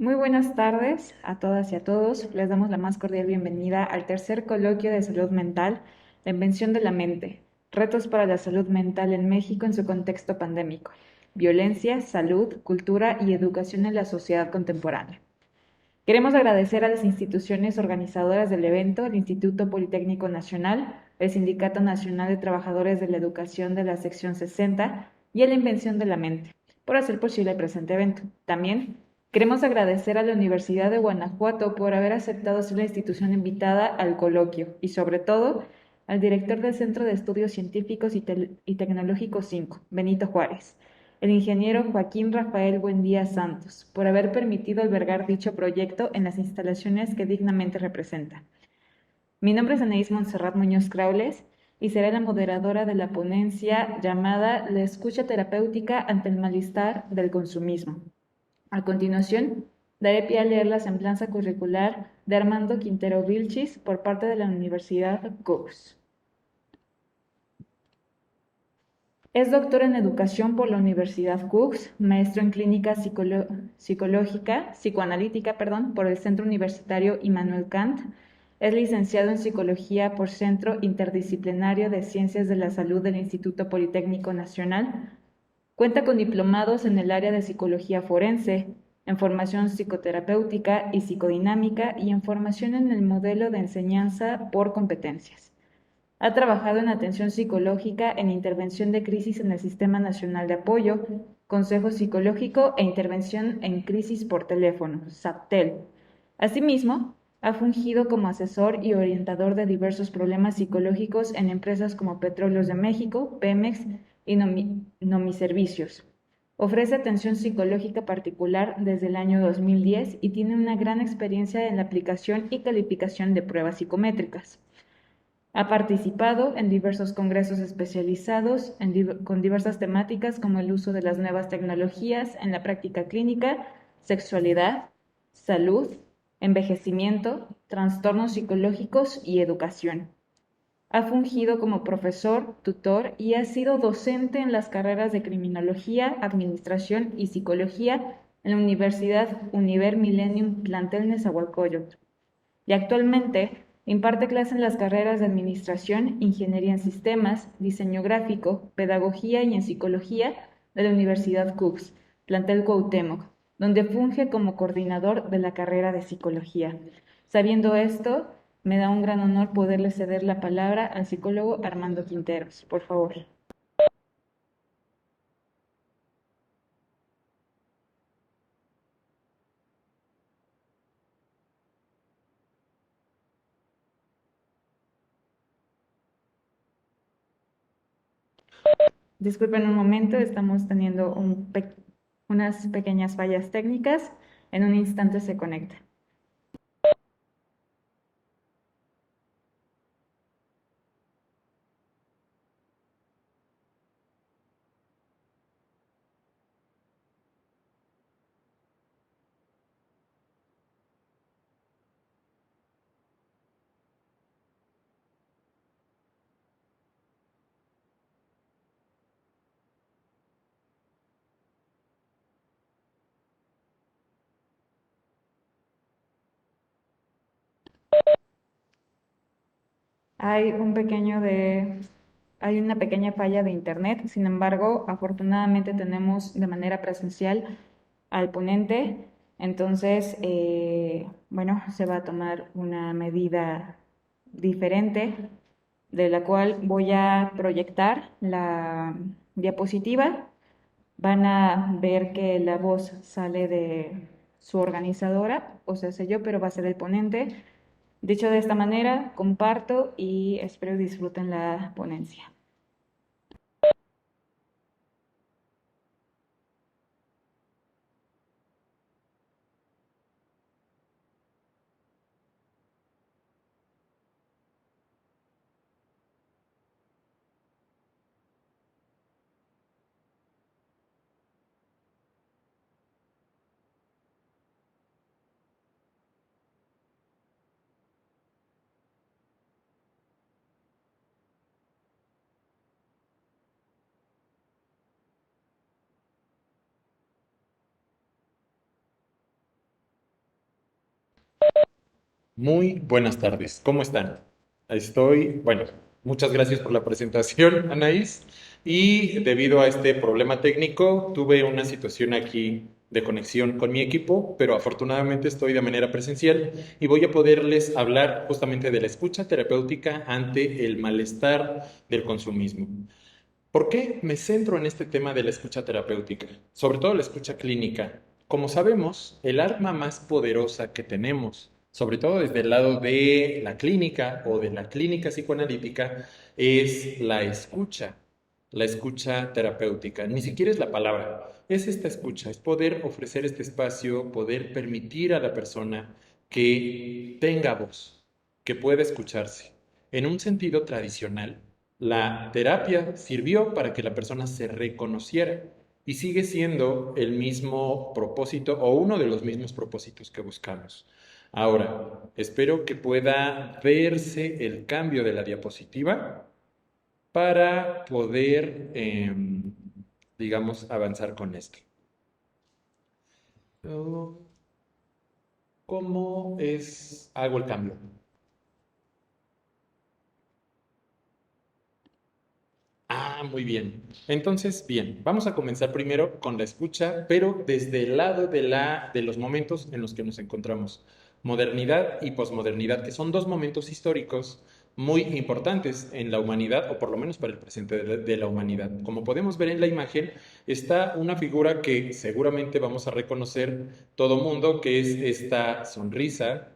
Muy buenas tardes a todas y a todos. Les damos la más cordial bienvenida al tercer coloquio de salud mental, la invención de la mente, retos para la salud mental en México en su contexto pandémico, violencia, salud, cultura y educación en la sociedad contemporánea. Queremos agradecer a las instituciones organizadoras del evento, el Instituto Politécnico Nacional, el Sindicato Nacional de Trabajadores de la Educación de la Sección 60 y a la Invención de la Mente, por hacer posible el presente evento. También queremos agradecer a la Universidad de Guanajuato por haber aceptado ser la institución invitada al coloquio y, sobre todo, al director del Centro de Estudios Científicos y Tecnológicos 5, Benito Juárez, el ingeniero Joaquín Rafael Buendía Santos, por haber permitido albergar dicho proyecto en las instalaciones que dignamente representa. Mi nombre es Anaís Montserrat Muñoz Craules y seré la moderadora de la ponencia llamada La escucha terapéutica ante el malestar del consumismo. A continuación, daré pie a leer la semblanza curricular de Armando Quintero Vilchis por parte de la Universidad Cooks. Es doctor en educación por la Universidad Cooks, maestro en clínica psicoanalítica, por el Centro Universitario Immanuel Kant. Es licenciado en psicología por Centro Interdisciplinario de Ciencias de la Salud del Instituto Politécnico Nacional. Cuenta con diplomados en el área de psicología forense, en formación psicoterapéutica y psicodinámica y en formación en el modelo de enseñanza por competencias. Ha trabajado en atención psicológica en intervención de crisis en el Sistema Nacional de Apoyo, Consejo Psicológico e Intervención en Crisis por Teléfono, SAPTEL. Asimismo, ha fungido como asesor y orientador de diversos problemas psicológicos en empresas como Petróleos de México, Pemex y Nomiservicios. Ofrece atención psicológica particular desde el año 2010 y tiene una gran experiencia en la aplicación y calificación de pruebas psicométricas. Ha participado en diversos congresos especializados con diversas temáticas como el uso de las nuevas tecnologías en la práctica clínica, sexualidad, salud, envejecimiento, trastornos psicológicos y educación. Ha fungido como profesor, tutor y ha sido docente en las carreras de Criminología, Administración y Psicología en la Universidad Univer Millennium Plantel Nezahualcóyotl. Y actualmente imparte clases en las carreras de Administración, Ingeniería en Sistemas, Diseño Gráfico, Pedagogía y en Psicología de la Universidad Cooks, plantel Cuauhtémoc, donde funge como coordinador de la carrera de Psicología. Sabiendo esto, me da un gran honor poderle ceder la palabra al psicólogo Armando Quinteros. Por favor. Disculpen un momento, estamos teniendo unas pequeñas fallas técnicas. En un instante se conecta. Hay un pequeño de, Hay una pequeña falla de internet, sin embargo, afortunadamente tenemos de manera presencial al ponente, entonces, bueno, se va a tomar una medida diferente, de la cual voy a proyectar la diapositiva. Van a ver que la voz sale de su organizadora, o sea, sé yo, pero va a ser el ponente. Dicho de esta manera, comparto y espero disfruten la ponencia. Muy buenas tardes, ¿cómo están? Bueno, muchas gracias por la presentación, Anaís. Y debido a este problema técnico, tuve una situación aquí de conexión con mi equipo, pero afortunadamente estoy de manera presencial y voy a poderles hablar justamente de la escucha terapéutica ante el malestar del consumismo. ¿Por qué me centro en este tema de la escucha terapéutica? Sobre todo la escucha clínica. Como sabemos, el arma más poderosa que tenemos, sobre todo desde el lado de la clínica o de la clínica psicoanalítica, es la escucha terapéutica. Ni siquiera es la palabra, es esta escucha, es poder ofrecer este espacio, poder permitir a la persona que tenga voz, que pueda escucharse. En un sentido tradicional, la terapia sirvió para que la persona se reconociera y sigue siendo el mismo propósito o uno de los mismos propósitos que buscamos. Ahora, espero que pueda verse el cambio de la diapositiva para poder, digamos, avanzar con esto. ¿Cómo hago el cambio? Ah, muy bien. Entonces, bien, vamos a comenzar primero con la escucha, pero desde el lado de los momentos en los que nos encontramos. Modernidad y posmodernidad, que son dos momentos históricos muy importantes en la humanidad, o por lo menos para el presente de la humanidad. Como podemos ver en la imagen, está una figura que seguramente vamos a reconocer todo mundo, que es esta sonrisa,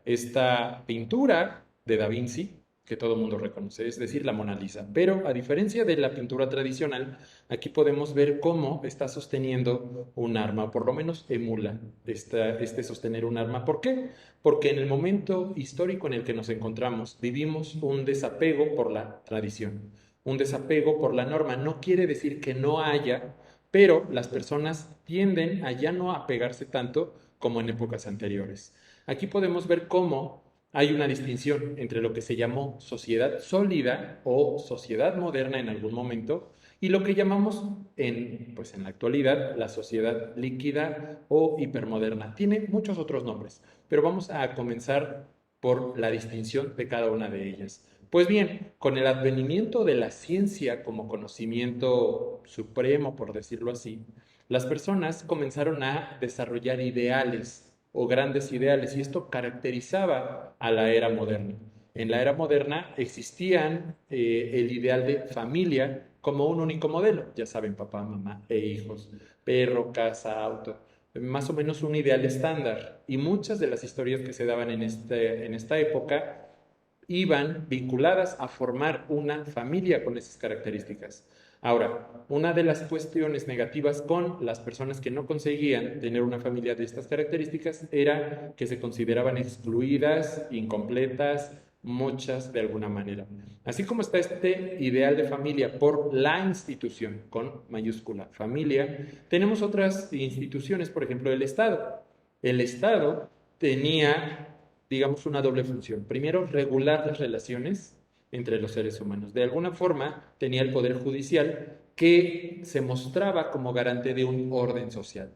esta pintura de Da Vinci que todo el mundo reconoce, es decir, la Mona Lisa. Pero a diferencia de la pintura tradicional, aquí podemos ver cómo está sosteniendo un arma, o por lo menos emula este sostener un arma. ¿Por qué? Porque en el momento histórico en el que nos encontramos, vivimos un desapego por la tradición, un desapego por la norma. No quiere decir que no haya, pero las personas tienden a ya no apegarse tanto como en épocas anteriores. Aquí podemos ver cómo hay una distinción entre lo que se llamó sociedad sólida o sociedad moderna en algún momento y lo que llamamos pues en la actualidad la sociedad líquida o hipermoderna. Tiene muchos otros nombres, pero vamos a comenzar por la distinción de cada una de ellas. Pues bien, con el advenimiento de la ciencia como conocimiento supremo, por decirlo así, las personas comenzaron a desarrollar ideales o grandes ideales y esto caracterizaba a la era moderna. En la era moderna existían el ideal de familia como un único modelo, ya saben, papá, mamá e hijos, perro, casa, auto, más o menos un ideal estándar. Y muchas de las historias que se daban en esta época iban vinculadas a formar una familia con esas características. Ahora, una de las cuestiones negativas con las personas que no conseguían tener una familia de estas características era que se consideraban excluidas, incompletas, muchas de alguna manera. Así como está este ideal de familia por la institución, con mayúscula familia, tenemos otras instituciones, por ejemplo, el Estado. El Estado tenía, digamos, una doble función. Primero, regular las relaciones entre los seres humanos. De alguna forma, tenía el Poder Judicial que se mostraba como garante de un orden social.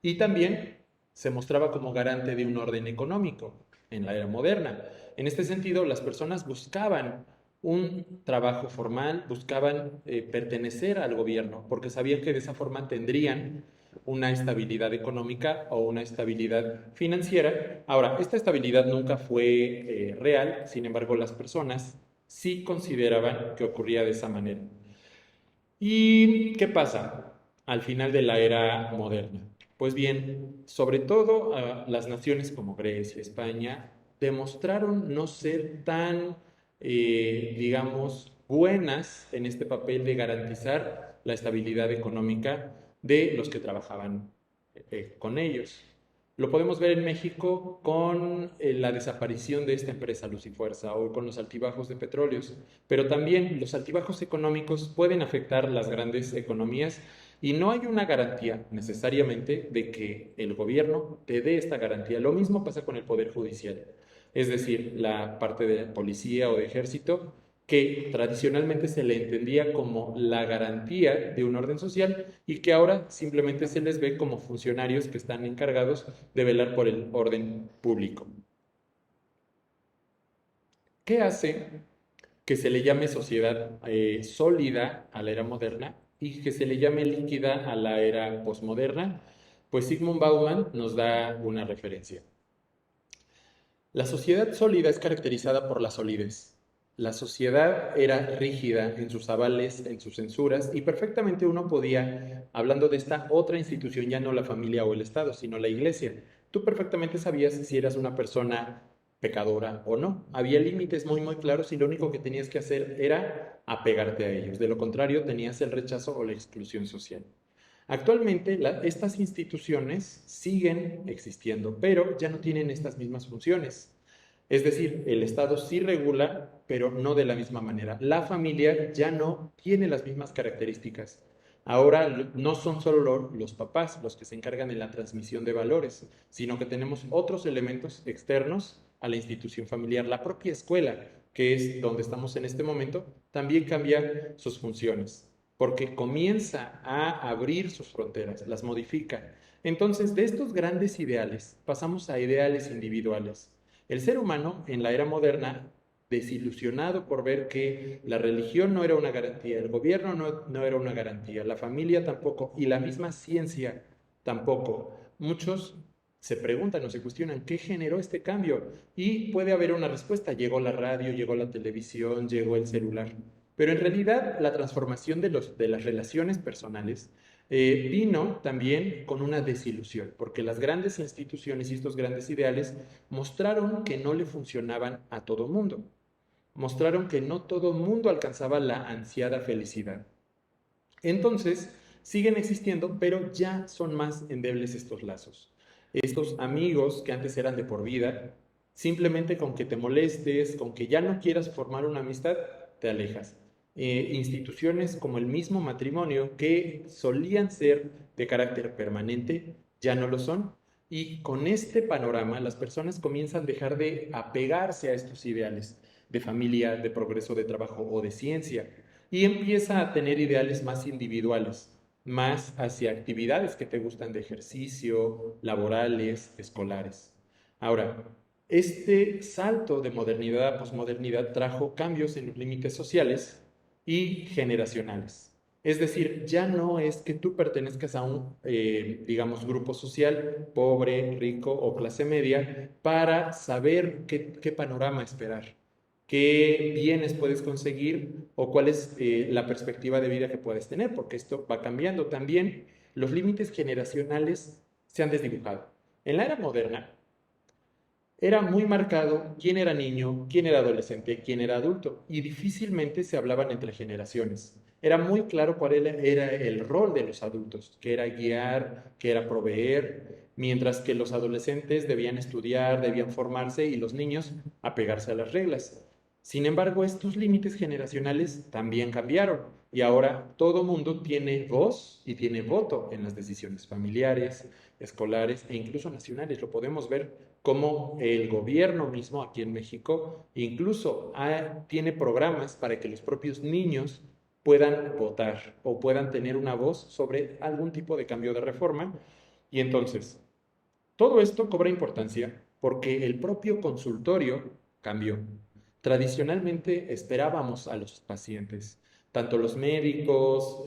Y también se mostraba como garante de un orden económico en la era moderna. En este sentido, las personas buscaban un trabajo formal, buscaban pertenecer al gobierno, porque sabían que de esa forma tendrían una estabilidad económica o una estabilidad financiera. Ahora, esta estabilidad nunca fue real, sin embargo, las personas sí consideraban que ocurría de esa manera. ¿Y qué pasa al final de la era moderna? Pues bien, sobre todo las naciones como Grecia, España, demostraron no ser tan, digamos, buenas en este papel de garantizar la estabilidad económica de los que trabajaban con ellos. Lo podemos ver en México con la desaparición de esta empresa Lucifuerza o con los altibajos de petróleos, pero también los altibajos económicos pueden afectar las grandes economías y no hay una garantía necesariamente de que el gobierno te dé esta garantía. Lo mismo pasa con el Poder Judicial, es decir, la parte de policía o de ejército que tradicionalmente se le entendía como la garantía de un orden social y que ahora simplemente se les ve como funcionarios que están encargados de velar por el orden público. ¿Qué hace que se le llame sociedad sólida a la era moderna y que se le llame líquida a la era posmoderna? Pues Sigmund Bauman nos da una referencia. La sociedad sólida es caracterizada por la solidez. La sociedad era rígida en sus avales, en sus censuras, y perfectamente uno podía, hablando de esta otra institución, ya no la familia o el Estado, sino la iglesia, tú perfectamente sabías si eras una persona pecadora o no. Había límites muy, muy claros y lo único que tenías que hacer era apegarte a ellos. De lo contrario, tenías el rechazo o la exclusión social. Actualmente estas instituciones siguen existiendo, pero ya no tienen estas mismas funciones. Es decir, el Estado sí regula, pero no de la misma manera. La familia ya no tiene las mismas características. Ahora no son solo los papás los que se encargan de la transmisión de valores, sino que tenemos otros elementos externos a la institución familiar. La propia escuela, que es donde estamos en este momento, también cambia sus funciones porque comienza a abrir sus fronteras, las modifica. Entonces, de estos grandes ideales pasamos a ideales individuales. El ser humano en la era moderna, desilusionado por ver que la religión no era una garantía, el gobierno no era una garantía, la familia tampoco y la misma ciencia tampoco. Muchos se preguntan o se cuestionan qué generó este cambio y puede haber una respuesta. Llegó la radio, llegó la televisión, llegó el celular. Pero en realidad la transformación de las relaciones personales vino también con una desilusión, porque las grandes instituciones y estos grandes ideales mostraron que no le funcionaban a todo mundo, mostraron que no todo mundo alcanzaba la ansiada felicidad. Entonces, siguen existiendo, pero ya son más endebles estos lazos. Estos amigos que antes eran de por vida, simplemente con que te molestes, con que ya no quieras formar una amistad, te alejas. Instituciones como el mismo matrimonio, que solían ser de carácter permanente, ya no lo son. Y con este panorama, las personas comienzan a dejar de apegarse a estos ideales de familia, de progreso, de trabajo o de ciencia y empieza a tener ideales más individuales, más hacia actividades que te gustan de ejercicio, laborales, escolares. Ahora, este salto de modernidad a posmodernidad trajo cambios en los límites sociales y generacionales. Es decir, ya no es que tú pertenezcas a un, digamos, grupo social, pobre, rico o clase media, para saber qué panorama esperar, qué bienes puedes conseguir o cuál es la perspectiva de vida que puedes tener, porque esto va cambiando. También los límites generacionales se han desdibujado. En la era moderna, era muy marcado quién era niño, quién era adolescente, quién era adulto, y difícilmente se hablaban entre generaciones. Era muy claro cuál era el rol de los adultos, que era guiar, que era proveer, mientras que los adolescentes debían estudiar, debían formarse y los niños apegarse a las reglas. Sin embargo, estos límites generacionales también cambiaron y ahora todo mundo tiene voz y tiene voto en las decisiones familiares, escolares e incluso nacionales. Lo podemos ver como el gobierno mismo aquí en México incluso tiene programas para que los propios niños puedan votar o puedan tener una voz sobre algún tipo de cambio de reforma. Y entonces, todo esto cobra importancia porque el propio consultorio cambió. Tradicionalmente esperábamos a los pacientes, tanto los médicos,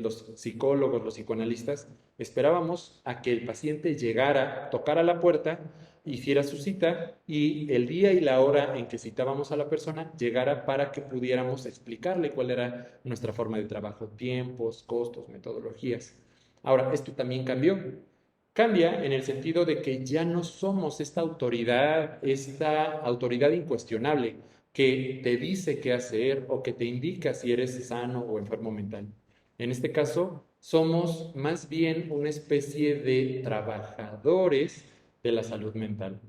los psicólogos, los psicoanalistas, esperábamos a que el paciente llegara, tocara la puerta, hiciera su cita y el día y la hora en que citábamos a la persona llegara para que pudiéramos explicarle cuál era nuestra forma de trabajo, tiempos, costos, metodologías. Ahora, esto también cambió. Cambia en el sentido de que ya no somos esta autoridad incuestionable que te dice qué hacer o que te indica si eres sano o enfermo mental. En este caso, somos más bien una especie de trabajadores de la salud mental.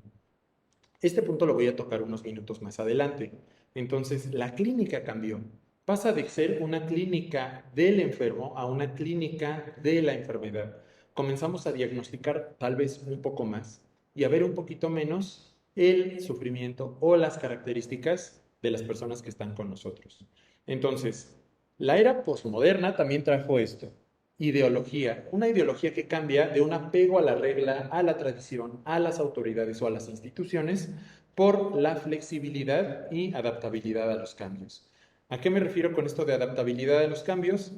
Este punto lo voy a tocar unos minutos más adelante. Entonces, la clínica cambió. Pasa de ser una clínica del enfermo a una clínica de la enfermedad. Comenzamos a diagnosticar tal vez un poco más y a ver un poquito menos el sufrimiento o las características de las personas que están con nosotros. Entonces, la era posmoderna también trajo esto. ideología, una ideología que cambia de un apego a la regla, a la tradición, a las autoridades o a las instituciones, por la flexibilidad y adaptabilidad a los cambios. ¿A qué me refiero con esto de adaptabilidad a los cambios?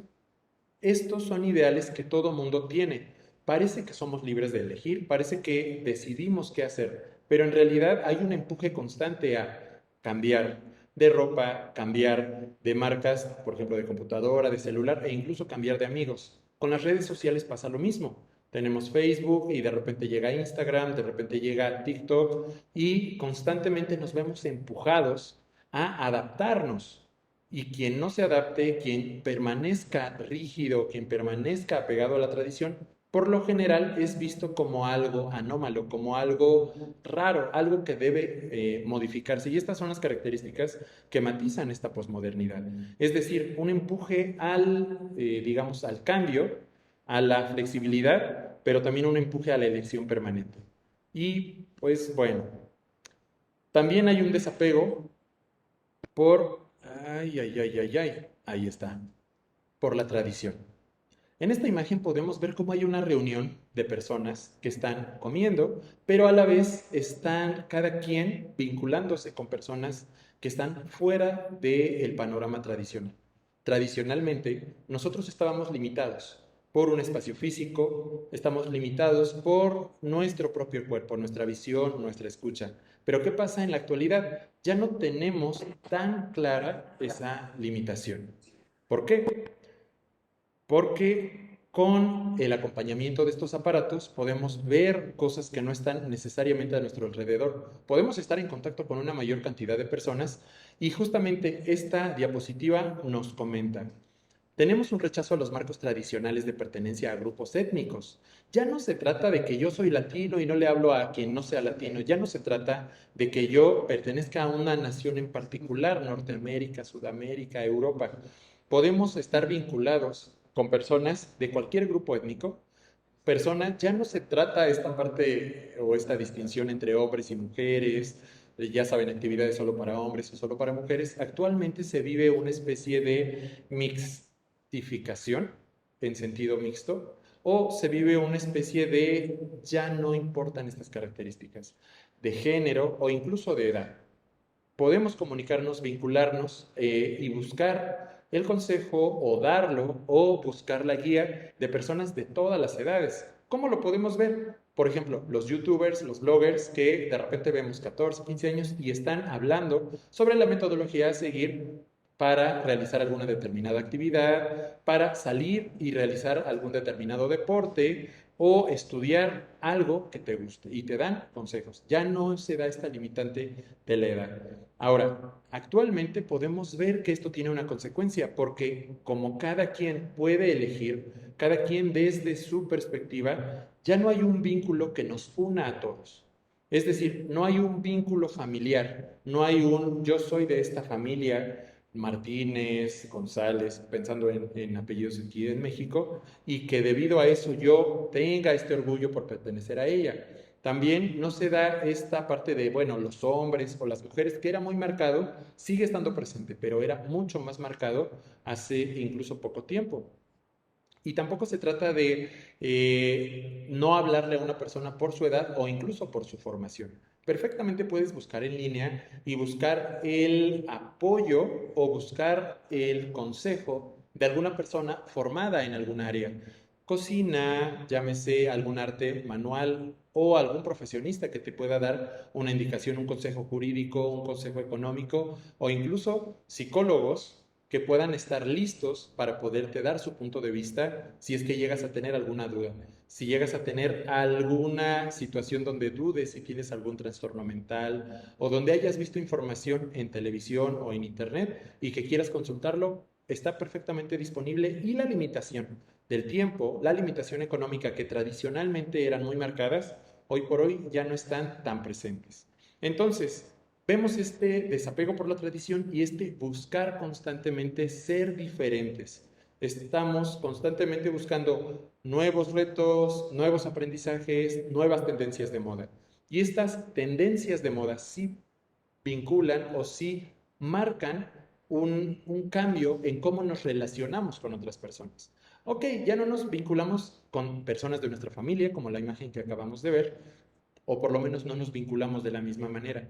Estos son ideales que todo mundo tiene. Parece que somos libres de elegir, parece que decidimos qué hacer, pero en realidad hay un empuje constante a cambiar de ropa, cambiar de marcas, por ejemplo, de computadora, de celular e incluso cambiar de amigos. Con las redes sociales pasa lo mismo. Tenemos Facebook y de repente llega Instagram, de repente llega TikTok y constantemente nos vemos empujados a adaptarnos. Y quien no se adapte, quien permanezca rígido, quien permanezca apegado a la tradición, por lo general es visto como algo anómalo, como algo raro, algo que debe modificarse. Y estas son las características que matizan esta posmodernidad. Es decir, un empuje digamos, al cambio, a la flexibilidad, pero también un empuje a la elección permanente. Y pues bueno, también hay un desapego por, ahí está, por la tradición. En esta imagen podemos ver cómo hay una reunión de personas que están comiendo, pero a la vez están cada quien vinculándose con personas que están fuera del panorama tradicional. Tradicionalmente, nosotros estábamos limitados por un espacio físico, estamos limitados por nuestro propio cuerpo, nuestra visión, nuestra escucha. Pero ¿qué pasa en la actualidad? Ya no tenemos tan clara esa limitación. ¿Por qué? Porque con el acompañamiento de estos aparatos podemos ver cosas que no están necesariamente a nuestro alrededor. Podemos estar en contacto con una mayor cantidad de personas y justamente esta diapositiva nos comenta. Tenemos un rechazo a los marcos tradicionales de pertenencia a grupos étnicos. Ya no se trata de que yo soy latino y no le hablo a quien no sea latino. Ya no se trata de que yo pertenezca a una nación en particular, Norteamérica, Sudamérica, Europa. Podemos estar vinculados con personas de cualquier grupo étnico. Personas, ya no se trata esta parte o esta distinción entre hombres y mujeres, ya saben, actividades solo para hombres o solo para mujeres. Actualmente se vive una especie de mixtificación en sentido mixto, o se vive una especie de ya no importan estas características de género o incluso de edad. Podemos comunicarnos, vincularnos y buscar el consejo o darlo o buscar la guía de personas de todas las edades. ¿Cómo lo podemos ver? Por ejemplo, los youtubers, los bloggers que de repente vemos 14, 15 años y están hablando sobre la metodología a seguir para realizar alguna determinada actividad, para salir y realizar algún determinado deporte o estudiar algo que te guste y te dan consejos. Ya no se da esta limitante de la edad. Ahora, actualmente podemos ver que esto tiene una consecuencia porque como cada quien puede elegir, cada quien desde su perspectiva, ya no hay un vínculo que nos una a todos. Es decir, no hay un vínculo familiar, no hay un yo soy de esta familia, Martínez, González, pensando en apellidos aquí en México, y que debido a eso yo tenga este orgullo por pertenecer a ella. También no se da esta parte de, bueno, los hombres o las mujeres, que era muy marcado, sigue estando presente, pero era mucho más marcado hace incluso poco tiempo. Y tampoco se trata de no hablarle a una persona por su edad o incluso por su formación. Perfectamente puedes buscar en línea y buscar el apoyo o buscar el consejo de alguna persona formada en algún área. Cocina, llámese algún arte manual o algún profesionista que te pueda dar una indicación, un consejo jurídico, un consejo económico o incluso psicólogos que puedan estar listos para poderte dar su punto de vista si es que llegas a tener alguna duda, si llegas a tener alguna situación donde dudes si tienes algún trastorno mental o donde hayas visto información en televisión o en internet y que quieras consultarlo, está perfectamente disponible y la limitación del tiempo, la limitación económica que tradicionalmente eran muy marcadas, hoy por hoy ya no están tan presentes. Entonces, vemos este desapego por la tradición y este buscar constantemente ser diferentes. Estamos constantemente buscando nuevos retos, nuevos aprendizajes, nuevas tendencias de moda. Y estas tendencias de moda sí vinculan o sí marcan un cambio en cómo nos relacionamos con otras personas. Ok, ya no nos vinculamos con personas de nuestra familia, como la imagen que acabamos de ver, o por lo menos no nos vinculamos de la misma manera.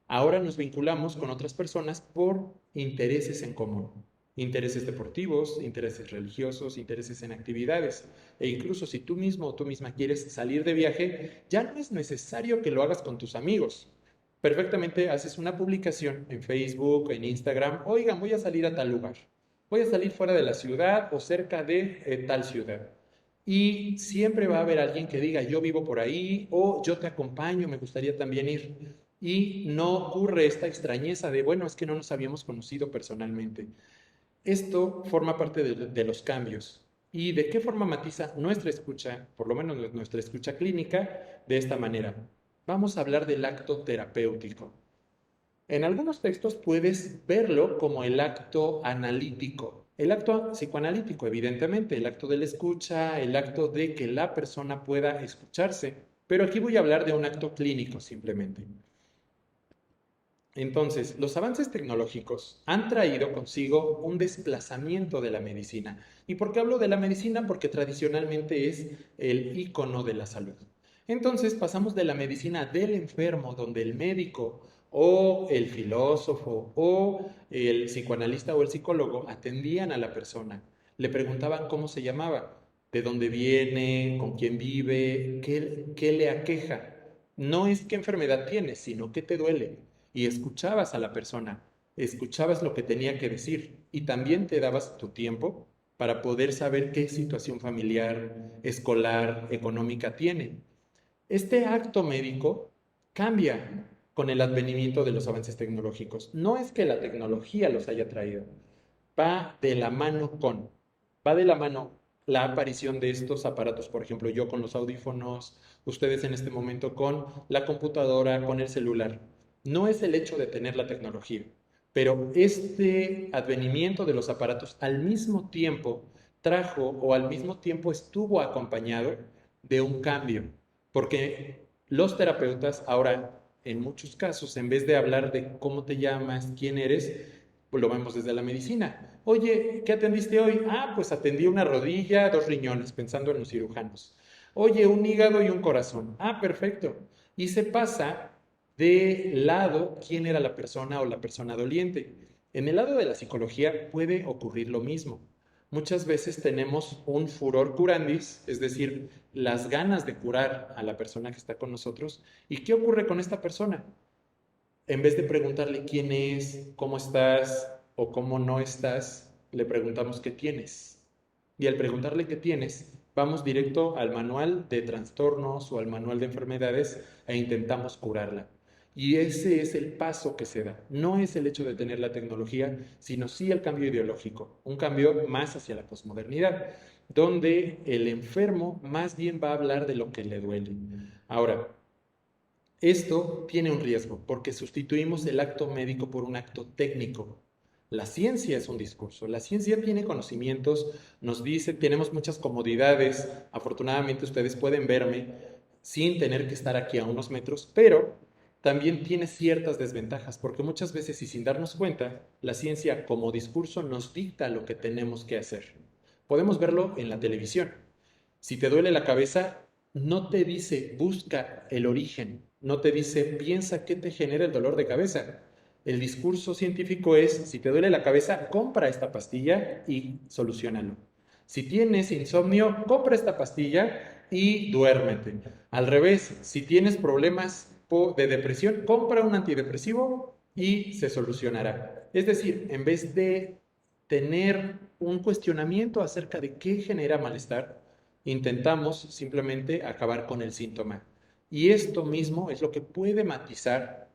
Ahora nos vinculamos con otras personas por intereses en común, intereses deportivos, intereses religiosos, intereses en actividades. E incluso si tú mismo o tú misma quieres salir de viaje, ya no es necesario que lo hagas con tus amigos. Perfectamente haces una publicación en Facebook, en Instagram, oigan, voy a salir a tal lugar, voy a salir fuera de la ciudad o cerca de tal ciudad. Y siempre va a haber alguien que diga, yo vivo por ahí o yo te acompaño, me gustaría también ir. Y no ocurre esta extrañeza de, bueno, es que no nos habíamos conocido personalmente. Esto forma parte de los cambios. ¿Y de qué forma matiza nuestra escucha, por lo menos nuestra escucha clínica, de esta manera? Vamos a hablar del acto terapéutico. En algunos textos puedes verlo como el acto analítico, el acto psicoanalítico, evidentemente, el acto de la escucha, el acto de que la persona pueda escucharse. Pero aquí voy a hablar de un acto clínico simplemente. Entonces, los avances tecnológicos han traído consigo un desplazamiento de la medicina. ¿Y por qué hablo de la medicina? Porque tradicionalmente es el icono de la salud. Entonces, pasamos de la medicina del enfermo, donde el médico o el filósofo o el psicoanalista o el psicólogo atendían a la persona, le preguntaban cómo se llamaba, de dónde viene, con quién vive, qué le aqueja. No es qué enfermedad tienes, sino qué te duele y escuchabas a la persona, escuchabas lo que tenía que decir y también te dabas tu tiempo para poder saber qué situación familiar, escolar, económica tiene. Este acto médico cambia con el advenimiento de los avances tecnológicos. No es que la tecnología los haya traído, va de la mano con, va de la mano la aparición de estos aparatos, por ejemplo, yo con los audífonos, ustedes en este momento con la computadora, con el celular. No es el hecho de tener la tecnología, pero este advenimiento de los aparatos al mismo tiempo trajo o al mismo tiempo estuvo acompañado de un cambio, porque los terapeutas ahora, en muchos casos, en vez de hablar de cómo te llamas, quién eres, pues lo vemos desde la medicina. Oye, ¿qué atendiste hoy? Ah, pues atendí una rodilla, dos riñones, pensando en los cirujanos. Oye, un hígado y un corazón. Ah, perfecto. Y se pasa de lado quién era la persona o la persona doliente. En el lado de la psicología puede ocurrir lo mismo. Muchas veces tenemos un furor curandis, es decir, las ganas de curar a la persona que está con nosotros. ¿Y qué ocurre con esta persona? En vez de preguntarle quién es, cómo estás o cómo no estás, le preguntamos qué tienes. Y al preguntarle qué tienes, vamos directo al manual de trastornos o al manual de enfermedades e intentamos curarla. Y ese es el paso que se da. No es el hecho de tener la tecnología, sino sí el cambio ideológico, un cambio más hacia la posmodernidad, donde el enfermo más bien va a hablar de lo que le duele. Ahora, esto tiene un riesgo porque sustituimos el acto médico por un acto técnico. La ciencia es un discurso, la ciencia tiene conocimientos, nos dice, tenemos muchas comodidades, afortunadamente ustedes pueden verme sin tener que estar aquí a unos metros, pero también tiene ciertas desventajas porque muchas veces y sin darnos cuenta, la ciencia como discurso nos dicta lo que tenemos que hacer. Podemos verlo en la televisión. Si te duele la cabeza, no te dice busca el origen, no te dice piensa qué te genera el dolor de cabeza. El discurso científico es, si te duele la cabeza, compra esta pastilla y solucionalo. Si tienes insomnio, compra esta pastilla y duérmete. Al revés, si tienes problemas de depresión, compra un antidepresivo y se solucionará. Es decir, en vez de tener un cuestionamiento acerca de qué genera malestar, intentamos simplemente acabar con el síntoma. Y esto mismo es lo que puede matizar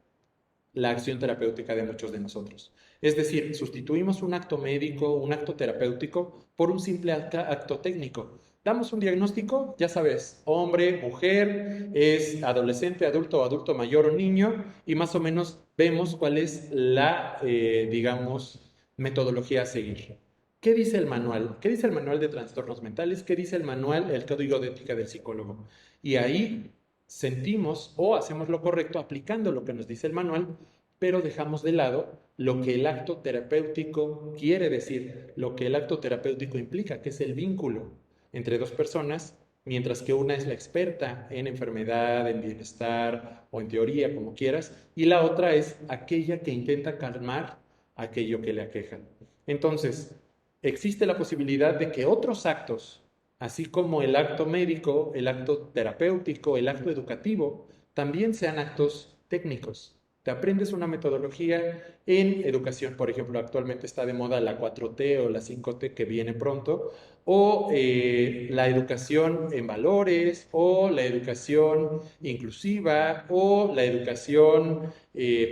la acción terapéutica de muchos de nosotros. Es decir, sustituimos un acto médico, un acto terapéutico, por un simple acto técnico. Damos un diagnóstico, ya sabes, hombre, mujer, es adolescente, adulto, adulto mayor o niño, y más o menos vemos cuál es la, digamos, metodología a seguir. ¿Qué dice el manual? ¿Qué dice el manual de trastornos mentales? ¿Qué dice el manual, el código de ética del psicólogo? Y ahí sentimos o hacemos lo correcto aplicando lo que nos dice el manual pero dejamos de lado lo que el acto terapéutico quiere decir, lo que el acto terapéutico implica, que es el vínculo entre dos personas, mientras que una es la experta en enfermedad, en bienestar o en teoría, como quieras, y la otra es aquella que intenta calmar aquello que le aqueja. Entonces, existe la posibilidad de que otros actos, así como el acto médico, el acto terapéutico, el acto educativo, también sean actos técnicos. Te aprendes una metodología en educación, por ejemplo, actualmente está de moda la 4T o la 5T que viene pronto, o la educación en valores, o la educación inclusiva, o la educación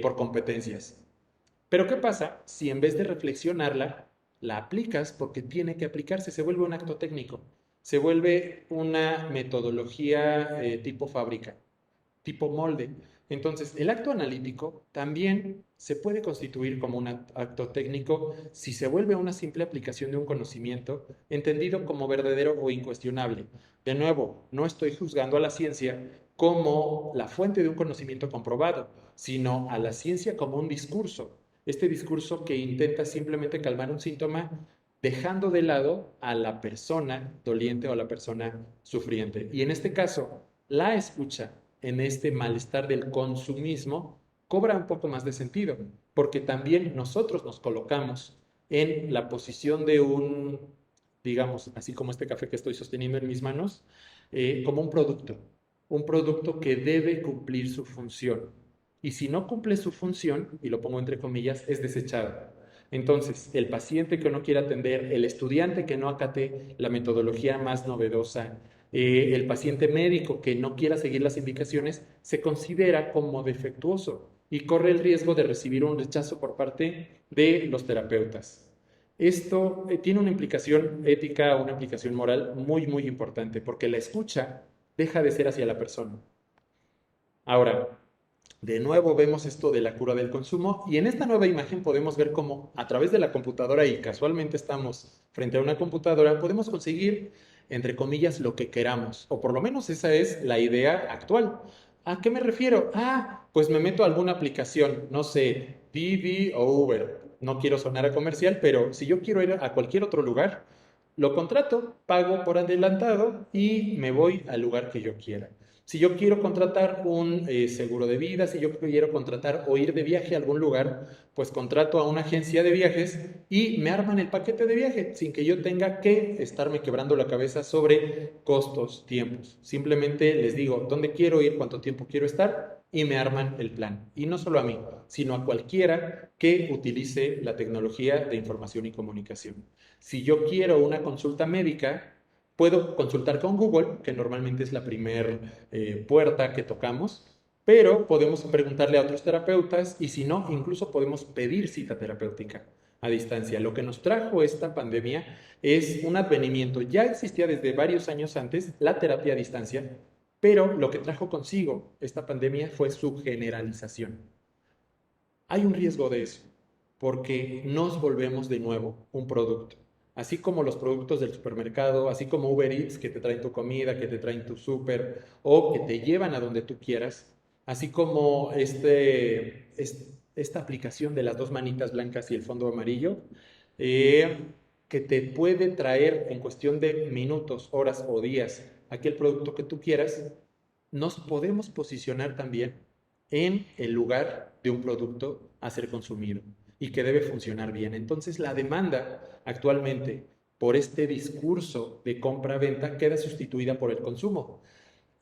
por competencias. Pero ¿qué pasa si en vez de reflexionarla, la aplicas porque tiene que aplicarse? Se vuelve un acto técnico, se vuelve una metodología tipo fábrica, tipo molde. Entonces, el acto analítico también se puede constituir como un acto técnico si se vuelve una simple aplicación de un conocimiento entendido como verdadero o incuestionable. De nuevo, no estoy juzgando a la ciencia como la fuente de un conocimiento comprobado, sino a la ciencia como un discurso. Este discurso que intenta simplemente calmar un síntoma dejando de lado a la persona doliente o a la persona sufriente. Y en este caso, la escucha en este malestar del consumismo cobra un poco más de sentido, porque también nosotros nos colocamos en la posición de un, digamos, así como este café que estoy sosteniendo en mis manos, como un producto que debe cumplir su función. Y si no cumple su función, y lo pongo entre comillas, es desechado. Entonces, el paciente que no quiere atender, el estudiante que no acate la metodología más novedosa, el paciente médico que no quiera seguir las indicaciones, se considera como defectuoso y corre el riesgo de recibir un rechazo por parte de los terapeutas. Esto tiene una implicación ética, una implicación moral muy, muy importante, porque la escucha deja de ser hacia la persona. Ahora, de nuevo vemos esto de la cura del consumo y en esta nueva imagen podemos ver cómo a través de la computadora, y casualmente estamos frente a una computadora, podemos conseguir, entre comillas, lo que queramos, o por lo menos esa es la idea actual. ¿A qué me refiero? Pues me meto a alguna aplicación, no sé, Didi o Uber. No quiero sonar a comercial, pero si yo quiero ir a cualquier otro lugar, lo contrato, pago por adelantado y me voy al lugar que yo quiera. Si yo quiero contratar un seguro de vida, si yo quiero contratar o ir de viaje a algún lugar, pues contrato a una agencia de viajes y me arman el paquete de viaje sin que yo tenga que estarme quebrando la cabeza sobre costos, tiempos. Simplemente les digo dónde quiero ir, cuánto tiempo quiero estar y me arman el plan. Y no solo a mí, sino a cualquiera que utilice la tecnología de información y comunicación. Si yo quiero una consulta médica, puedo consultar con Google, que normalmente es la primera puerta que tocamos, pero podemos preguntarle a otros terapeutas y si no, incluso podemos pedir cita terapéutica a distancia. Lo que nos trajo esta pandemia es un advenimiento. Ya existía desde varios años antes la terapia a distancia, pero lo que trajo consigo esta pandemia fue su generalización. Hay un riesgo de eso, porque nos volvemos de nuevo un producto. Así como los productos del supermercado, así como Uber Eats, que te traen tu comida, que te traen tu súper, o que te llevan a donde tú quieras, así como esta aplicación de las dos manitas blancas y el fondo amarillo, eh, que te puede traer en cuestión de minutos, horas o días aquel producto que tú quieras, nos podemos posicionar también en el lugar de un producto a ser consumido y que debe funcionar bien. Entonces, la demanda actualmente por este discurso de compra-venta queda sustituida por el consumo.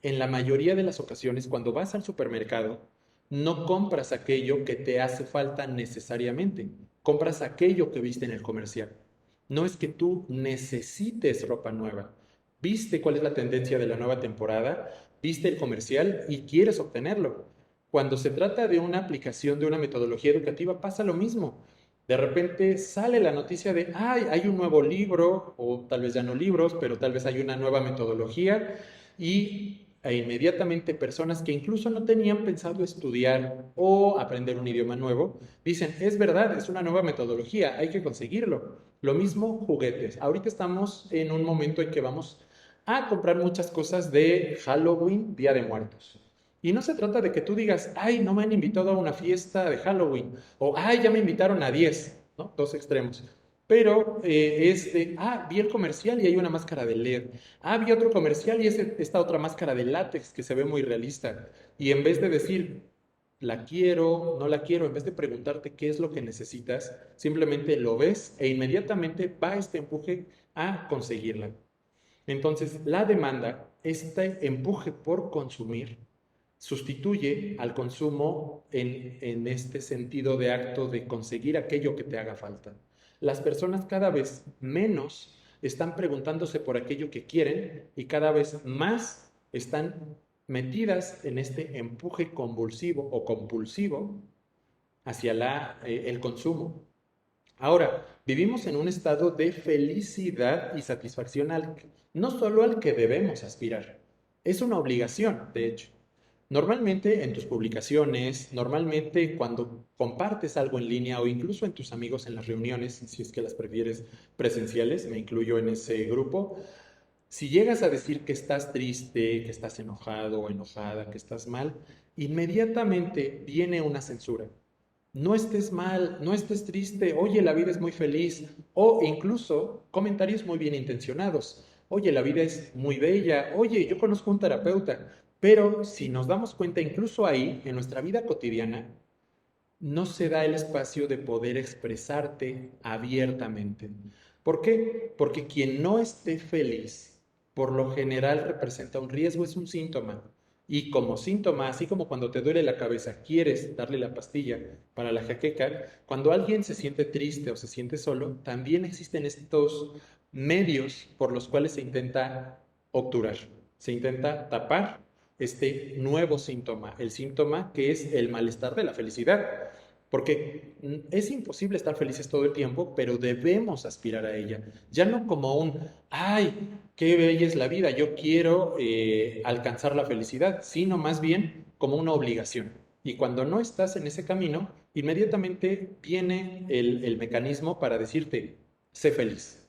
En la mayoría de las ocasiones, cuando vas al supermercado, no compras aquello que te hace falta necesariamente, compras aquello que viste en el comercial. No es que tú necesites ropa nueva. Viste cuál es la tendencia de la nueva temporada, viste el comercial y quieres obtenerlo. Cuando se trata de una aplicación de una metodología educativa pasa lo mismo. De repente sale la noticia de, ay, hay un nuevo libro, o tal vez ya no libros, pero tal vez hay una nueva metodología e inmediatamente personas que incluso no tenían pensado estudiar o aprender un idioma nuevo, dicen, es verdad, es una nueva metodología, hay que conseguirlo. Lo mismo juguetes. Ahorita estamos en un momento en que vamos a comprar muchas cosas de Halloween, Día de Muertos. Y no se trata de que tú digas, ay, no me han invitado a una fiesta de Halloween, o ay, ya me invitaron a 10, ¿no? Dos extremos. Pero es de, vi el comercial y hay una máscara de LED. Vi otro comercial y es esta otra máscara de látex que se ve muy realista. Y en vez de decir, la quiero, no la quiero, en vez de preguntarte qué es lo que necesitas, simplemente lo ves e inmediatamente va este empuje a conseguirla. Entonces, la demanda, este empuje por consumir, sustituye al consumo en este sentido de acto de conseguir aquello que te haga falta. Las personas cada vez menos están preguntándose por aquello que quieren y cada vez más están metidas en este empuje convulsivo o compulsivo hacia el consumo. Ahora, vivimos en un estado de felicidad y satisfacción no solo al que debemos aspirar, es una obligación, de hecho. Normalmente en tus publicaciones, normalmente cuando compartes algo en línea o incluso en tus amigos en las reuniones, si es que las prefieres presenciales, me incluyo en ese grupo, si llegas a decir que estás triste, que estás enojado o enojada, que estás mal, inmediatamente viene una censura. No estés mal, no estés triste, oye, la vida es muy feliz, o incluso comentarios muy bien intencionados. Oye, la vida es muy bella, oye, yo conozco un terapeuta, pero si nos damos cuenta, incluso ahí, en nuestra vida cotidiana, no se da el espacio de poder expresarte abiertamente. ¿Por qué? Porque quien no esté feliz, por lo general representa un riesgo, es un síntoma. Y como síntoma, así como cuando te duele la cabeza, quieres darle la pastilla para la jaqueca, cuando alguien se siente triste o se siente solo, también existen estos medios por los cuales se intenta obturar, se intenta tapar este nuevo síntoma, el síntoma que es el malestar de la felicidad. Porque es imposible estar felices todo el tiempo, pero debemos aspirar a ella. Ya no como ay, qué bella es la vida, yo quiero alcanzar la felicidad, sino más bien como una obligación. Y cuando no estás en ese camino, inmediatamente viene el mecanismo para decirte, sé feliz.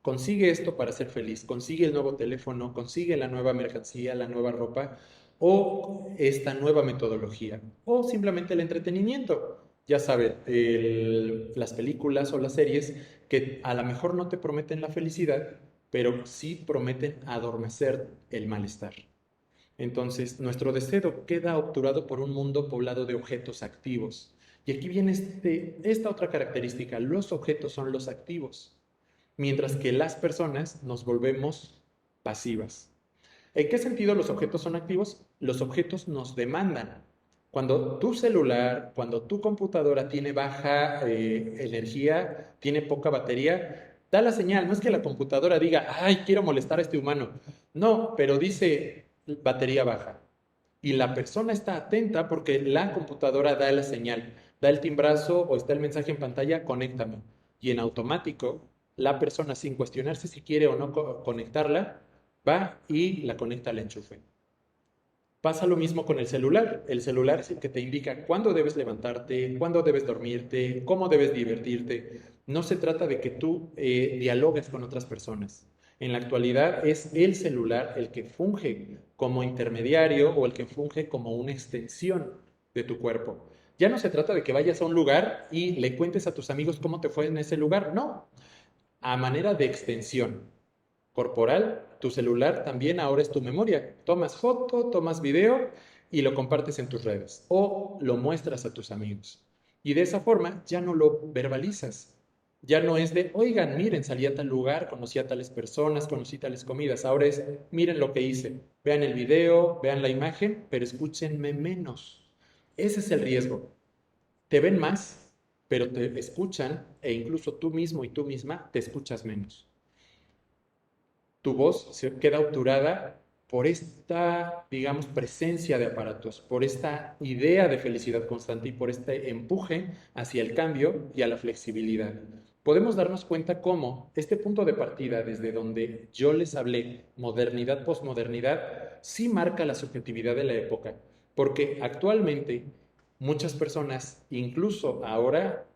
Consigue esto para ser feliz, consigue el nuevo teléfono, consigue la nueva mercancía, la nueva ropa o esta nueva metodología o simplemente el entretenimiento. Ya sabes, las películas o las series que a lo mejor no te prometen la felicidad, pero sí prometen adormecer el malestar. Entonces, nuestro deseo queda obturado por un mundo poblado de objetos activos. Y aquí viene esta otra característica, los objetos son los activos mientras que las personas nos volvemos pasivas. ¿En qué sentido los objetos son activos? Los objetos nos demandan. Cuando tu celular, cuando tu computadora tiene baja energía, tiene poca batería, da la señal. No es que la computadora diga, ay, quiero molestar a este humano. No, pero dice batería baja. Y la persona está atenta porque la computadora da la señal, da el timbrazo o está el mensaje en pantalla, conéctame. Y en automático, la persona sin cuestionarse si quiere o no conectarla, va y la conecta al enchufe. Pasa lo mismo con el celular. El celular es el que te indica cuándo debes levantarte, cuándo debes dormirte, cómo debes divertirte. No se trata de que tú dialogues con otras personas. En la actualidad es el celular el que funge como intermediario o el que funge como una extensión de tu cuerpo. Ya no se trata de que vayas a un lugar y le cuentes a tus amigos cómo te fue en ese lugar. No, a manera de extensión corporal, tu celular también ahora es tu memoria. Tomas foto, tomas video y lo compartes en tus redes o lo muestras a tus amigos. Y de esa forma ya no lo verbalizas. Ya no es de, oigan, miren, salí a tal lugar, conocí a tales personas, conocí tales comidas. Ahora es, miren lo que hice. Vean el video, vean la imagen, pero escúchenme menos. Ese es el riesgo. Te ven más, pero te escuchan e incluso tú mismo y tú misma te escuchas menos. Tu voz se queda obturada por esta, digamos, presencia de aparatos, por esta idea de felicidad constante y por este empuje hacia el cambio y a la flexibilidad. Podemos darnos cuenta cómo este punto de partida desde donde yo les hablé, modernidad, posmodernidad, sí marca la subjetividad de la época, porque actualmente muchas personas, incluso ahora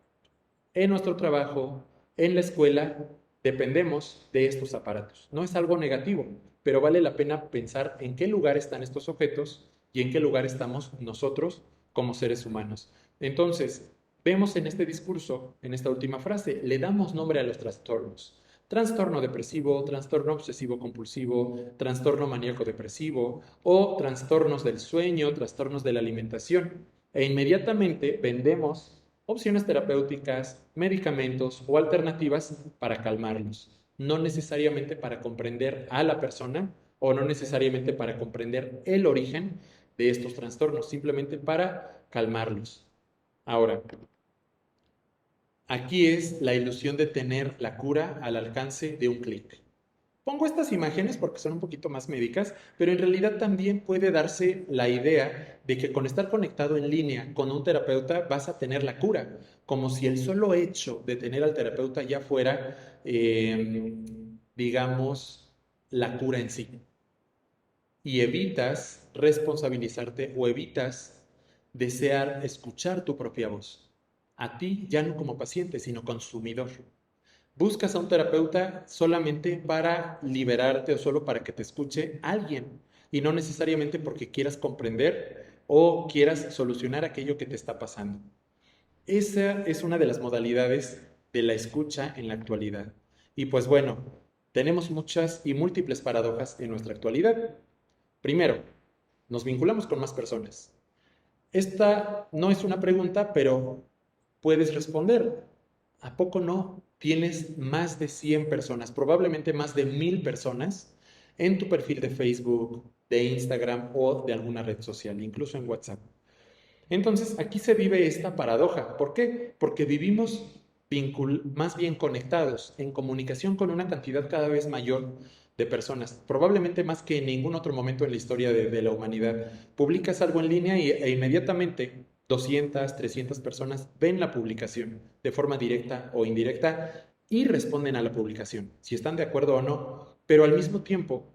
en nuestro trabajo, en la escuela, dependemos de estos aparatos. No es algo negativo, pero vale la pena pensar en qué lugar están estos objetos y en qué lugar estamos nosotros como seres humanos. Entonces, vemos en este discurso, en esta última frase, le damos nombre a los trastornos. Trastorno depresivo, trastorno obsesivo compulsivo, trastorno maníaco depresivo o trastornos del sueño, trastornos de la alimentación. E inmediatamente vendemos opciones terapéuticas, medicamentos o alternativas para calmarlos, no necesariamente para comprender a la persona o no necesariamente para comprender el origen de estos trastornos, simplemente para calmarlos. Ahora, aquí es la ilusión de tener la cura al alcance de un clic. Pongo estas imágenes porque son un poquito más médicas, pero en realidad también puede darse la idea de que con estar conectado en línea con un terapeuta vas a tener la cura, como si el solo hecho de tener al terapeuta ya fuera, digamos, la cura en sí. Y evitas responsabilizarte o evitas desear escuchar tu propia voz. A ti ya no como paciente, sino consumidor. Buscas a un terapeuta solamente para liberarte o solo para que te escuche alguien y no necesariamente porque quieras comprender o quieras solucionar aquello que te está pasando. Esa es una de las modalidades de la escucha en la actualidad. Y pues bueno, tenemos muchas y múltiples paradojas en nuestra actualidad. Primero, nos vinculamos con más personas. Esta no es una pregunta, pero puedes responder. ¿A poco no? Tienes más de 100 personas, probablemente más de 1000 personas en tu perfil de Facebook, de Instagram o de alguna red social, incluso en WhatsApp. Entonces, aquí se vive esta paradoja. ¿Por qué? Porque vivimos más bien conectados, en comunicación con una cantidad cada vez mayor de personas, probablemente más que en ningún otro momento en la historia de la humanidad. Publicas algo en línea e inmediatamente 200, 300 personas ven la publicación de forma directa o indirecta y responden a la publicación, si están de acuerdo o no, pero al mismo tiempo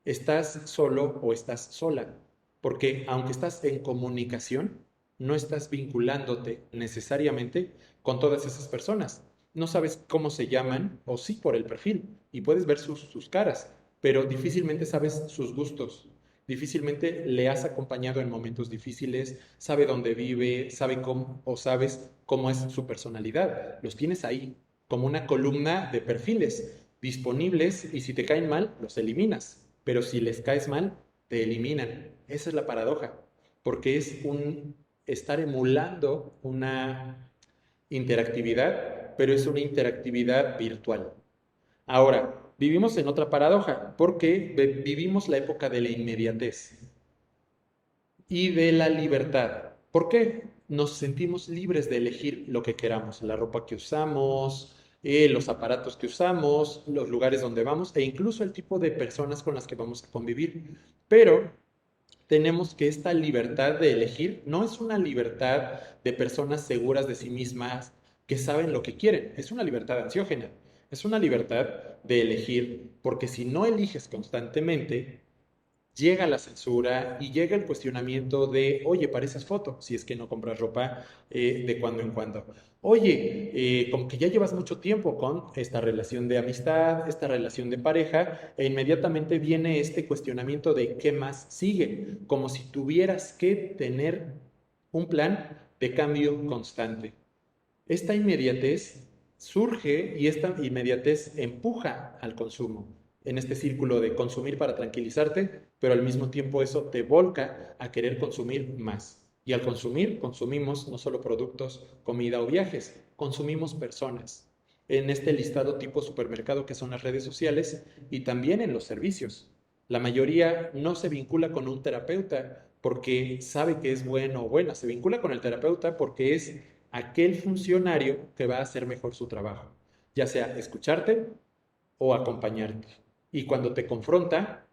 estás solo o estás sola, porque aunque estás en comunicación, no estás vinculándote necesariamente con todas esas personas. No sabes cómo se llaman, o sí por el perfil, y puedes ver sus caras, pero difícilmente sabes sus gustos. Difícilmente le has acompañado en momentos difíciles, sabe dónde vive, sabe cómo, o sabes cómo es su personalidad. Los tienes ahí, como una columna de perfiles disponibles, y si te caen mal, los eliminas. Pero si les caes mal, te eliminan. Esa es la paradoja, porque es un estar emulando una interactividad, pero es una interactividad virtual. Ahora, vivimos en otra paradoja, porque vivimos la época de la inmediatez y de la libertad. ¿Por qué? Nos sentimos libres de elegir lo que queramos, la ropa que usamos, los aparatos que usamos, los lugares donde vamos e incluso el tipo de personas con las que vamos a convivir. Pero tenemos que esta libertad de elegir no es una libertad de personas seguras de sí mismas que saben lo que quieren, es una libertad ansiógena, es una libertad de elegir, porque si no eliges constantemente, llega la censura y llega el cuestionamiento de, oye, pareces foto, si es que no compras ropa de cuando en cuando. Oye, como que ya llevas mucho tiempo con esta relación de amistad, esta relación de pareja, e inmediatamente viene este cuestionamiento de qué más sigue, como si tuvieras que tener un plan de cambio constante. Esta inmediatez surge y esta inmediatez empuja al consumo en este círculo de consumir para tranquilizarte, pero al mismo tiempo eso te volca a querer consumir más. Y al consumir, consumimos no solo productos, comida o viajes, consumimos personas. En este listado tipo supermercado que son las redes sociales y también en los servicios. La mayoría no se vincula con un terapeuta porque sabe que es bueno o buena, se vincula con el terapeuta porque es aquel funcionario que va a hacer mejor su trabajo, ya sea escucharte o acompañarte. Y cuando te confronta,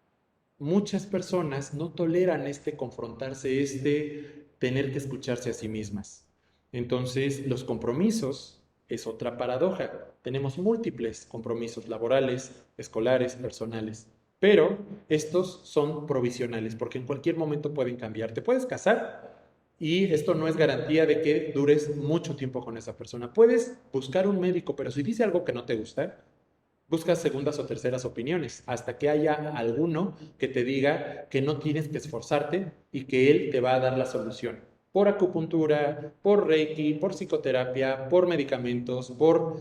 muchas personas no toleran este confrontarse, este tener que escucharse a sí mismas. Entonces, los compromisos es otra paradoja. Tenemos múltiples compromisos laborales, escolares, personales, pero estos son provisionales porque en cualquier momento pueden cambiar. Te puedes casar y esto no es garantía de que dures mucho tiempo con esa persona. Puedes buscar un médico, pero si dice algo que no te gusta, Buscas segundas o terceras opiniones hasta que haya alguno que te diga que no tienes que esforzarte y que él te va a dar la solución. Por acupuntura, por reiki, por psicoterapia, por medicamentos, por,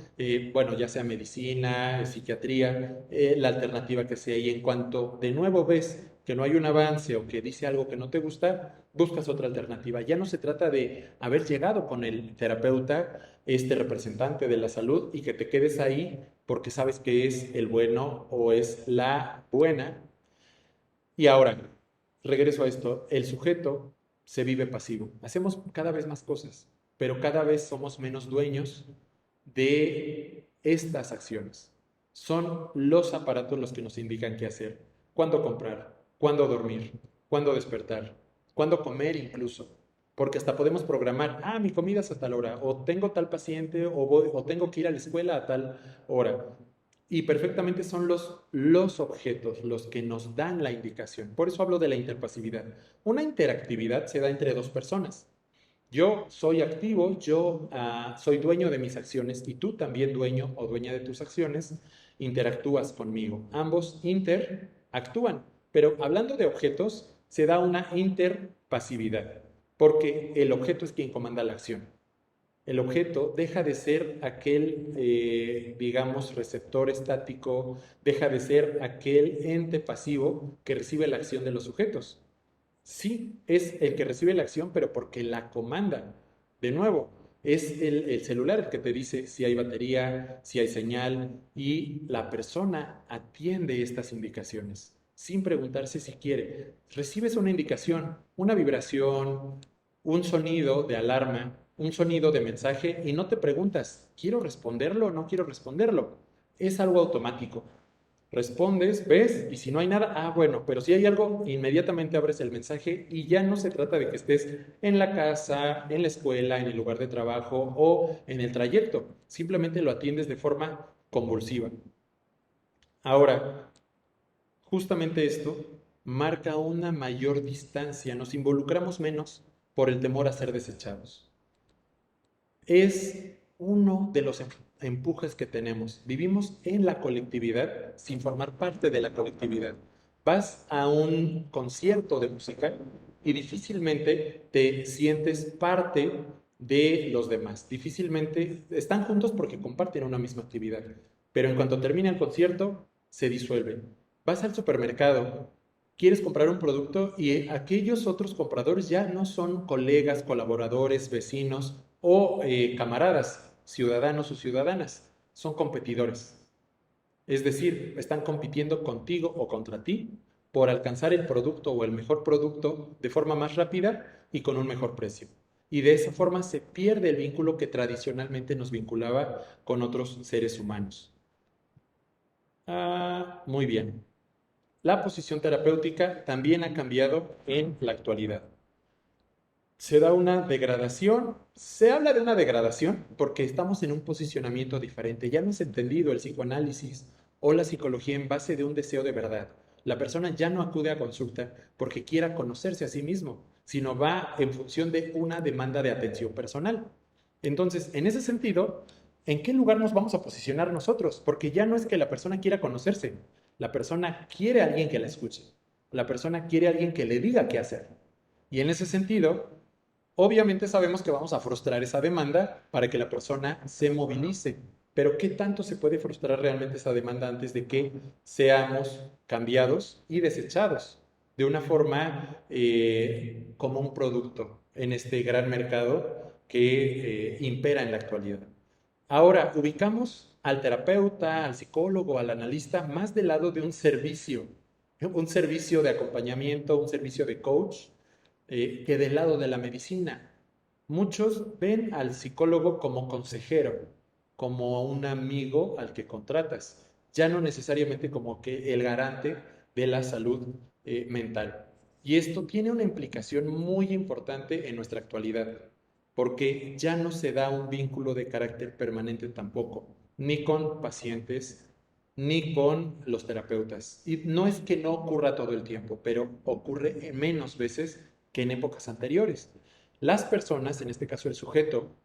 bueno, ya sea medicina, psiquiatría, la alternativa que sea. Y en cuanto de nuevo ves que no hay un avance o que dice algo que no te gusta, buscas otra alternativa. Ya no se trata de haber llegado con el terapeuta, este representante de la salud, y que te quedes ahí porque sabes que es el bueno o es la buena. Y ahora, regreso a esto, el sujeto se vive pasivo. Hacemos cada vez más cosas, pero cada vez somos menos dueños de estas acciones. Son los aparatos los que nos indican qué hacer, cuándo comprar, cuándo dormir, cuándo despertar, cuándo comer incluso. Porque hasta podemos programar, mi comida es a tal hora, o tengo tal paciente, o tengo que ir a la escuela a tal hora. Y perfectamente son los objetos los que nos dan la indicación. Por eso hablo de la interpasividad. Una interactividad se da entre dos personas. Yo soy activo, yo soy dueño de mis acciones y tú también dueño o dueña de tus acciones, interactúas conmigo. Ambos interactúan. Pero hablando de objetos, se da una interpasividad, porque el objeto es quien comanda la acción. El objeto deja de ser aquel, digamos, receptor estático, deja de ser aquel ente pasivo que recibe la acción de los sujetos. Sí, es el que recibe la acción, pero porque la comanda. De nuevo, es el celular el que te dice si hay batería, si hay señal, y la persona atiende estas indicaciones sin preguntarse si quiere. Recibes una indicación, una vibración, un sonido de alarma, un sonido de mensaje y no te preguntas, ¿quiero responderlo o no quiero responderlo? Es algo automático. Respondes, ves, y si no hay nada, bueno, pero si hay algo, inmediatamente abres el mensaje y ya no se trata de que estés en la casa, en la escuela, en el lugar de trabajo o en el trayecto. Simplemente lo atiendes de forma convulsiva. Ahora, justamente esto marca una mayor distancia, nos involucramos menos por el temor a ser desechados. Es uno de los empujes que tenemos. Vivimos en la colectividad sin formar parte de la colectividad. Vas a un concierto de música y difícilmente te sientes parte de los demás. Difícilmente están juntos porque comparten una misma actividad. Pero en cuanto termina el concierto, se disuelven. Vas al supermercado, quieres comprar un producto y aquellos otros compradores ya no son colegas, colaboradores, vecinos o camaradas, ciudadanos o ciudadanas, son competidores. Es decir, están compitiendo contigo o contra ti por alcanzar el producto o el mejor producto de forma más rápida y con un mejor precio. Y de esa forma se pierde el vínculo que tradicionalmente nos vinculaba con otros seres humanos. Muy bien. La posición terapéutica también ha cambiado en la actualidad. Se da una degradación, se habla de una degradación porque estamos en un posicionamiento diferente. Ya no es entendido el psicoanálisis o la psicología en base de un deseo de verdad. La persona ya no acude a consulta porque quiera conocerse a sí mismo, sino va en función de una demanda de atención personal. Entonces, en ese sentido, ¿en qué lugar nos vamos a posicionar nosotros? Porque ya no es que la persona quiera conocerse, la persona quiere a alguien que la escuche, la persona quiere a alguien que le diga qué hacer. Y en ese sentido, obviamente sabemos que vamos a frustrar esa demanda para que la persona se movilice. Pero ¿qué tanto se puede frustrar realmente esa demanda antes de que seamos cambiados y desechados de una forma como un producto en este gran mercado que impera en la actualidad? Ahora, ubicamos al terapeuta, al psicólogo, al analista más del lado de un servicio de acompañamiento, un servicio de coach, que del lado de la medicina. Muchos ven al psicólogo como consejero, como un amigo al que contratas, ya no necesariamente como que el garante de la salud mental. Y esto tiene una implicación muy importante en nuestra actualidad, porque ya no se da un vínculo de carácter permanente tampoco, ni con pacientes, ni con los terapeutas. Y no es que no ocurra todo el tiempo, pero ocurre menos veces que en épocas anteriores. Las personas, en este caso el sujeto,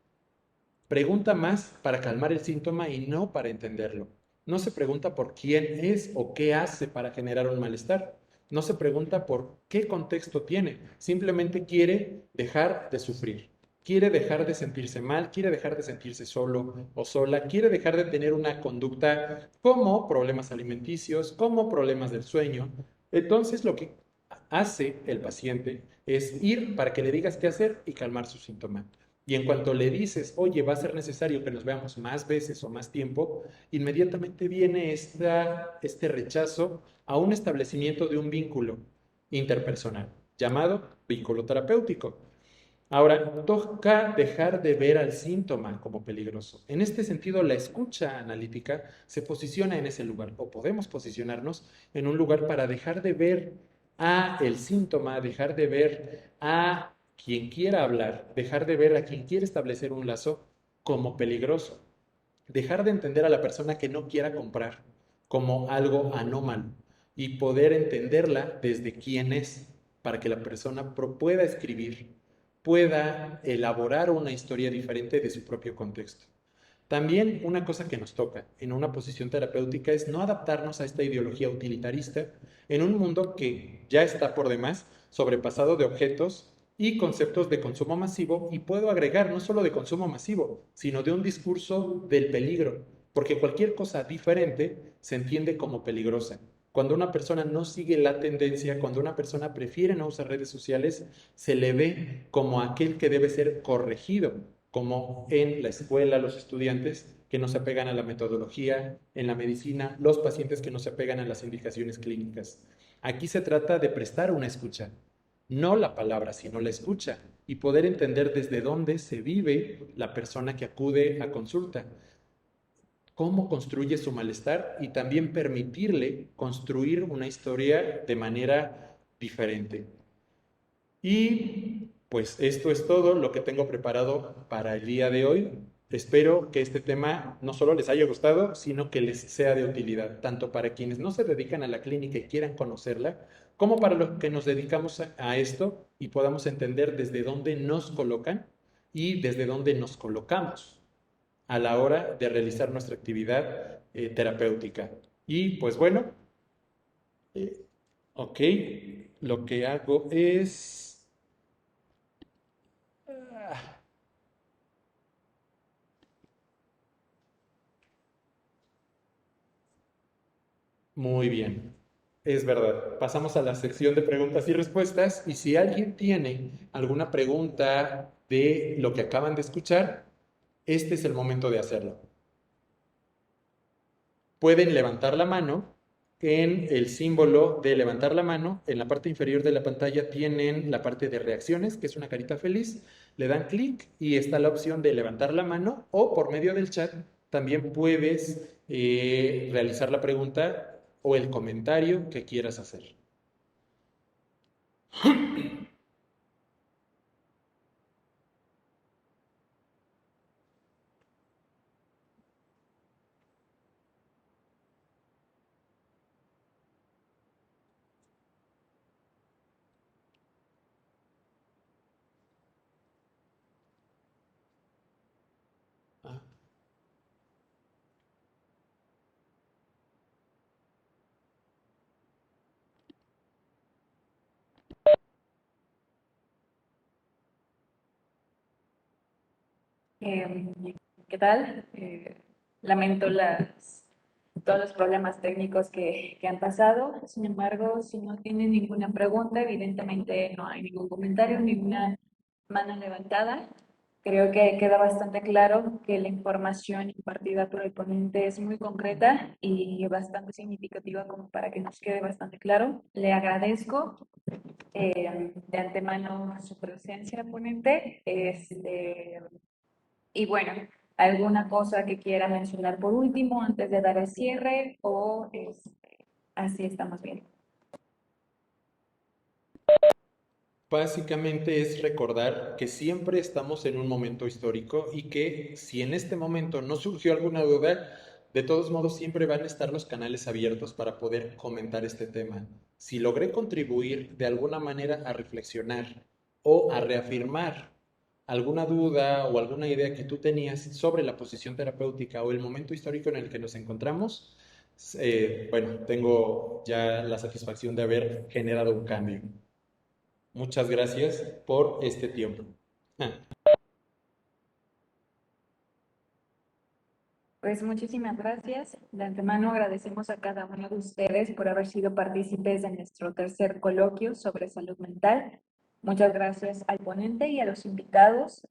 pregunta más para calmar el síntoma y no para entenderlo. No se pregunta por quién es o qué hace para generar un malestar. No se pregunta por qué contexto tiene. Simplemente quiere dejar de sufrir. Quiere dejar de sentirse mal, quiere dejar de sentirse solo o sola, quiere dejar de tener una conducta como problemas alimenticios, como problemas del sueño. Entonces, lo que hace el paciente es ir para que le digas qué hacer y calmar su síntoma. Y en cuanto le dices, oye, va a ser necesario que nos veamos más veces o más tiempo, inmediatamente viene este rechazo a un establecimiento de un vínculo interpersonal, llamado vínculo terapéutico. Ahora, toca dejar de ver al síntoma como peligroso. En este sentido, la escucha analítica se posiciona en ese lugar, o podemos posicionarnos en un lugar para dejar de ver a el síntoma, dejar de ver a quien quiera hablar, dejar de ver a quien quiere establecer un lazo como peligroso, dejar de entender a la persona que no quiera comprar como algo anómalo y poder entenderla desde quién es, para que la persona pueda escribir, pueda elaborar una historia diferente de su propio contexto. También una cosa que nos toca en una posición terapéutica es no adaptarnos a esta ideología utilitarista en un mundo que ya está por demás sobrepasado de objetos y conceptos de consumo masivo, y puedo agregar no solo de consumo masivo, sino de un discurso del peligro, porque cualquier cosa diferente se entiende como peligrosa. Cuando una persona no sigue la tendencia, cuando una persona prefiere no usar redes sociales, se le ve como aquel que debe ser corregido, como en la escuela los estudiantes que no se apegan a la metodología, en la medicina los pacientes que no se apegan a las indicaciones clínicas. Aquí se trata de prestar una escucha, no la palabra, sino la escucha, y poder entender desde dónde se vive la persona que acude a consulta, cómo construye su malestar y también permitirle construir una historia de manera diferente. Y pues esto es todo lo que tengo preparado para el día de hoy. Espero que este tema no solo les haya gustado, sino que les sea de utilidad, tanto para quienes no se dedican a la clínica y quieran conocerla, como para los que nos dedicamos a esto y podamos entender desde dónde nos colocan y desde dónde nos colocamos a la hora de realizar nuestra actividad terapéutica. Y pues bueno, eh, ok, lo que hago es... ah, muy bien, es verdad. Pasamos a la sección de preguntas y respuestas, y si alguien tiene alguna pregunta de lo que acaban de escuchar, este es el momento de hacerlo. Pueden levantar la mano en el símbolo de levantar la mano. En la parte inferior de la pantalla tienen la parte de reacciones, que es una carita feliz. Le dan clic y está la opción de levantar la mano, o por medio del chat también puedes realizar la pregunta o el comentario que quieras hacer. Ah, Eh, ¿Qué tal? Lamento todos los problemas técnicos que han pasado. Sin embargo, si no tienen ninguna pregunta, evidentemente no hay ningún comentario, ninguna mano levantada. Creo que queda bastante claro que la información impartida por el ponente es muy concreta y bastante significativa como para que nos quede bastante claro. Le agradezco de antemano su presencia, ponente. Y bueno, ¿alguna cosa que quiera mencionar por último antes de dar el cierre o así estamos bien? básicamente es recordar que siempre estamos en un momento histórico y que si en este momento no surgió alguna duda, de todos modos siempre van a estar los canales abiertos para poder comentar este tema. Si logré contribuir de alguna manera a reflexionar o a reafirmar alguna duda o alguna idea que tú tenías sobre la posición terapéutica o el momento histórico en el que nos encontramos, bueno, tengo ya la satisfacción de haber generado un cambio. Muchas gracias por este tiempo. Pues muchísimas gracias. De antemano agradecemos a cada uno de ustedes por haber sido partícipes de nuestro tercer coloquio sobre salud mental. Muchas gracias al ponente y a los invitados.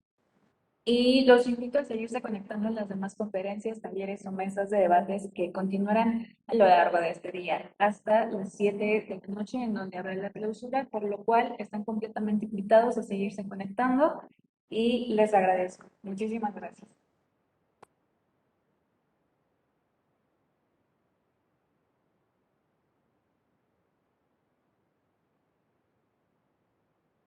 Y los invito a seguirse conectando en las demás conferencias, talleres o mesas de debates que continuarán a lo largo de este día hasta las 7 de la noche, en donde habrá la clausura, por lo cual están completamente invitados a seguirse conectando y les agradezco. Muchísimas gracias.